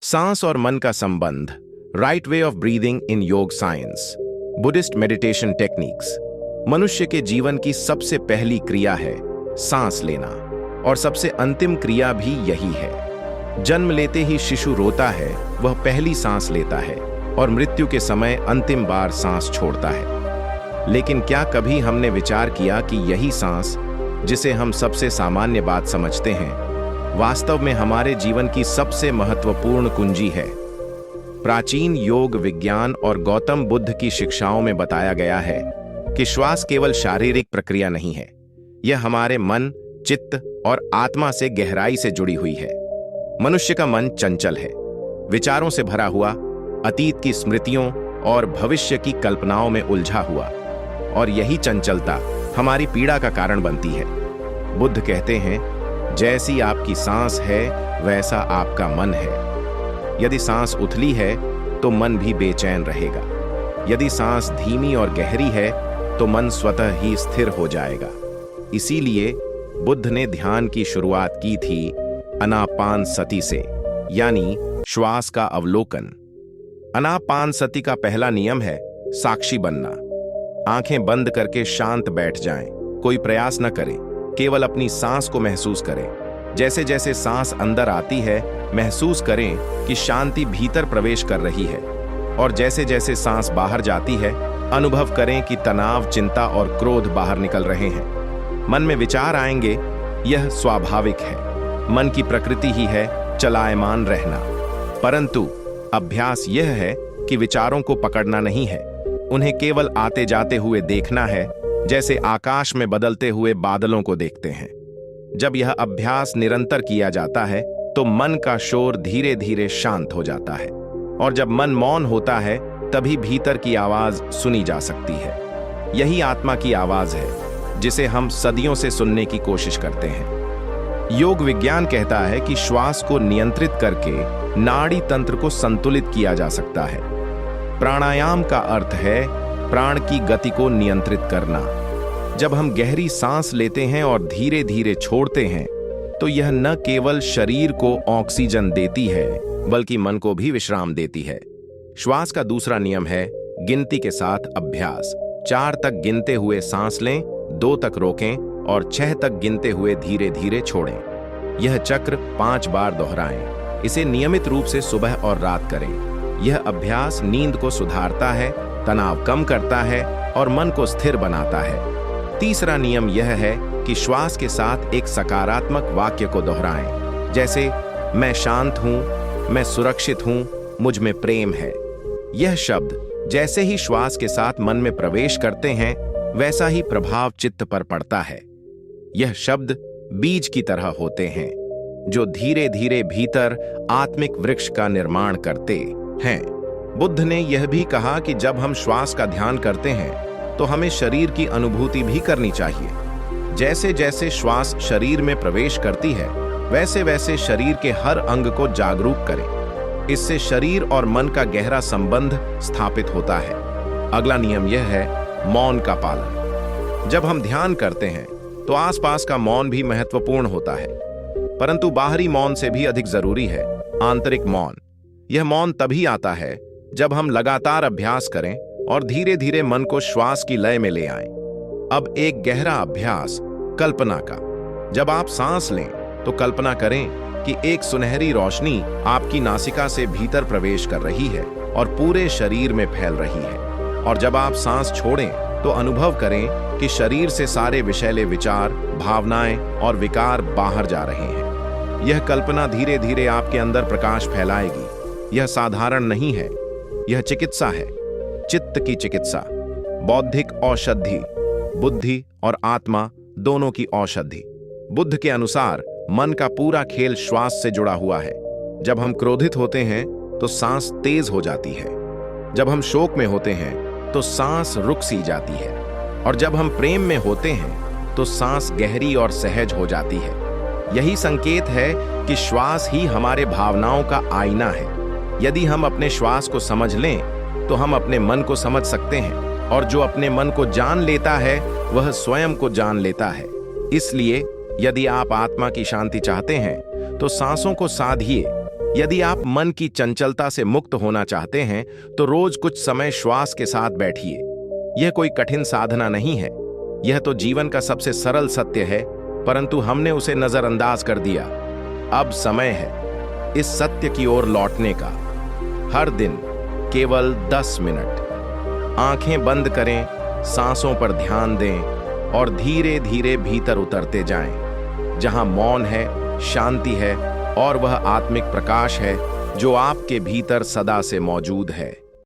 सांस और मन का संबंध, right way of breathing in योग साइंस, बुद्धिस्ट मेडिटेशन टेक्निक्स। मनुष्य के जीवन की सबसे पहली क्रिया है सांस लेना, और सबसे अंतिम क्रिया भी यही है। जन्म लेते ही शिशु रोता है, वह पहली सांस लेता है और मृत्यु के समय अंतिम बार सांस छोड़ता है। लेकिन क्या कभी हमने विचार किया कि यही सांस, जिसे हम सबसे सामान्य बात समझते हैं, वास्तव में हमारे जीवन की सबसे महत्वपूर्ण कुंजी है? प्राचीन योग विज्ञान और गौतम बुद्ध की शिक्षाओं में बताया गया है कि श्वास केवल शारीरिक प्रक्रिया नहीं है, यह हमारे मन, चित्त और आत्मा से गहराई से जुड़ी हुई है। मनुष्य का मन चंचल है, विचारों से भरा हुआ, अतीत की स्मृतियों और भविष्य की कल्पनाओं में उलझा हुआ, और यही चंचलता हमारी पीड़ा का कारण बनती है। बुद्ध कहते हैं, जैसी आपकी सांस है वैसा आपका मन है। यदि सांस उथली है तो मन भी बेचैन रहेगा। यदि सांस धीमी और गहरी है तो मन स्वतः ही स्थिर हो जाएगा। इसीलिए बुद्ध ने ध्यान की शुरुआत की थी अनापानसति से, यानी श्वास का अवलोकन। अनापानसति का पहला नियम है साक्षी बनना। आंखें बंद करके शांत बैठ जाएं, कोई प्रयास न करें, केवल अपनी सांस को महसूस करें। जैसे जैसे सांस अंदर आती है, महसूस करें कि शांति भीतर प्रवेश कर रही है, और जैसे जैसे सांस बाहर जाती है, अनुभव करें कि तनाव, चिंता और क्रोध बाहर निकल रहे हैं। मन में विचार आएंगे, यह स्वाभाविक है। मन की प्रकृति ही है चलायमान रहना। परंतु अभ्यास यह है कि विचारों को पकड़ना नहीं है, उन्हें केवल आते जाते हुए देखना है, जैसे आकाश में बदलते हुए बादलों को देखते हैं। जब यह अभ्यास निरंतर किया जाता है तो मन का शोर धीरे धीरे शांत हो जाता है, और जब मन मौन होता है तभी भीतर की आवाज सुनी जा सकती है। यही आत्मा की आवाज है, जिसे हम सदियों से सुनने की कोशिश करते हैं। योग विज्ञान कहता है कि श्वास को नियंत्रित करके नाड़ी तंत्र को संतुलित किया जा सकता है। प्राणायाम का अर्थ है प्राण की गति को नियंत्रित करना। जब हम गहरी सांस लेते हैं और धीरे धीरे छोड़ते हैं, तो यह न केवल शरीर को ऑक्सीजन देती है, बल्कि मन को भी विश्राम देती है। श्वास का दूसरा नियम है गिनती के साथ अभ्यास। 4 तक गिनते हुए सांस लें, 2 तक रोकें और 6 तक गिनते हुए धीरे धीरे छोड़ें। यह चक्र 5 बार दोहराएं। इसे नियमित रूप से सुबह और रात करें। यह अभ्यास नींद को सुधारता है, तनाव कम करता है और मन को स्थिर बनाता है। तीसरा नियम यह है कि श्वास के साथ एक सकारात्मक वाक्य को दोहराएं, जैसे मैं शांत हूं, मैं सुरक्षित हूं, मुझ में प्रेम है। यह शब्द जैसे ही श्वास के साथ मन में प्रवेश करते हैं, वैसा ही प्रभाव चित्त पर पड़ता है। यह शब्द बीज की तरह होते हैं, जो धीरे धीरे भीतर आत्मिक वृक्ष का निर्माण करते हैं। बुद्ध ने यह भी कहा कि जब हम श्वास का ध्यान करते हैं तो हमें शरीर की अनुभूति भी करनी चाहिए। जैसे जैसे श्वास शरीर में प्रवेश करती है, वैसे वैसे शरीर के हर अंग को जागरूक करें। इससे शरीर और मन का गहरा संबंध स्थापित होता है। अगला नियम यह है मौन का पालन। जब हम ध्यान करते हैं तो आसपास का मौन भी महत्वपूर्ण होता है, परंतु बाहरी मौन से भी अधिक जरूरी है आंतरिक मौन। यह मौन तभी आता है जब हम लगातार अभ्यास करें और धीरे धीरे मन को श्वास की लय में ले आएं। अब एक गहरा अभ्यास कल्पना का। जब आप सांस लें तो कल्पना करें कि एक सुनहरी रोशनी आपकी नासिका से भीतर प्रवेश कर रही है और पूरे शरीर में फैल रही है। और जब आप सांस छोड़ें तो अनुभव करें कि शरीर से सारे विषैले विचार, भावनाएं और विकार बाहर जा रहे हैं। यह कल्पना धीरे धीरे आपके अंदर प्रकाश फैलाएगी। यह साधारण नहीं है, यह चिकित्सा है, चित्त की चिकित्सा, बौद्धिक औषधि, बुद्धि और आत्मा दोनों की औषधि। बुद्ध के अनुसार मन का पूरा खेल श्वास से जुड़ा हुआ है। जब हम क्रोधित होते हैं तो सांस तेज हो जाती है। जब हम शोक में होते हैं तो सांस रुक सी जाती है, और जब हम प्रेम में होते हैं तो सांस गहरी और सहज हो जाती है। यही संकेत है कि श्वास ही हमारे भावनाओं का आईना है। यदि हम अपने श्वास को समझ लें तो हम अपने मन को समझ सकते हैं, और जो अपने मन को जान लेता है वह स्वयं को जान लेता है। इसलिए यदि आप आत्मा की शांति चाहते हैं तो सांसों को साधिए, यदि आप मन की चंचलता से मुक्त होना चाहते हैं तो रोज कुछ समय श्वास के साथ बैठिए। यह कोई कठिन साधना नहीं है, यह तो जीवन का सबसे सरल सत्य है, परंतु हमने उसे नजरअंदाज कर दिया। अब समय है इस सत्य की ओर लौटने का। हर दिन केवल 10 मिनट आंखें बंद करें, सांसों पर ध्यान दें और धीरे धीरे भीतर उतरते जाएं, जहां मौन है, शांति है और वह आत्मिक प्रकाश है जो आपके भीतर सदा से मौजूद है।